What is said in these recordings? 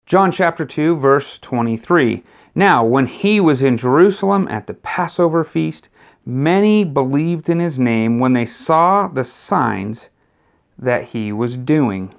John chapter 2, verse 23. Now, when he was in Jerusalem at the Passover Feast, many believed in his name when they saw the signs that he was doing.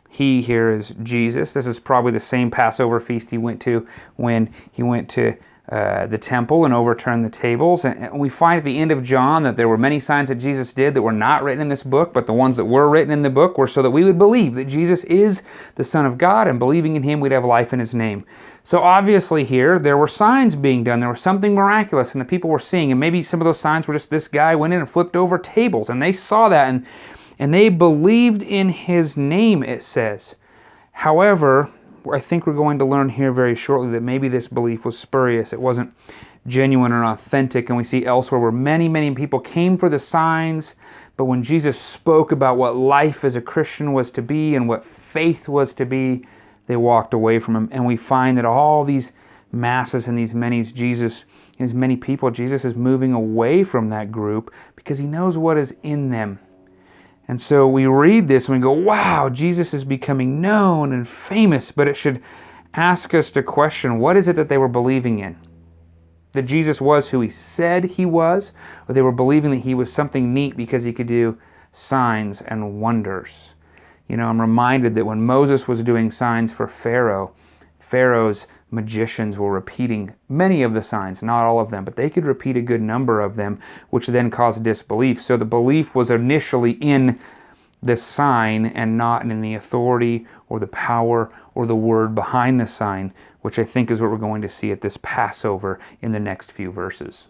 He here is Jesus. This is probably the same Passover feast he went to when he went to the temple and overturned the tables. And we find at the end of John that there were many signs that Jesus did that were not written in this book, but the ones that were written in the book were so that we would believe that Jesus is the Son of God, and believing in him we'd have life in his name. So obviously here there were signs being done. There was something miraculous and the people were seeing, and maybe some of those signs were just this guy went in and flipped over tables, and they saw that and they believed in his name, it says. However, I think we're going to learn here very shortly that maybe this belief was spurious. It wasn't genuine or authentic. And we see elsewhere where many, many people came for the signs, but when Jesus spoke about what life as a Christian was to be and what faith was to be, they walked away from him. And we find that all these masses and these many people, Jesus is moving away from that group because he knows what is in them. And so we read this and we go, wow, Jesus is becoming known and famous, but it should ask us to question, what is it that they were believing in? That Jesus was who he said he was, or they were believing that he was something neat because he could do signs and wonders? You know, I'm reminded that when Moses was doing signs for Pharaoh, Pharaoh's magicians were repeating many of the signs, not all of them, but they could repeat a good number of them, which then caused disbelief. So the belief was initially in the sign and not in the authority or the power or the word behind the sign, which I think is what we're going to see at this Passover in the next few verses.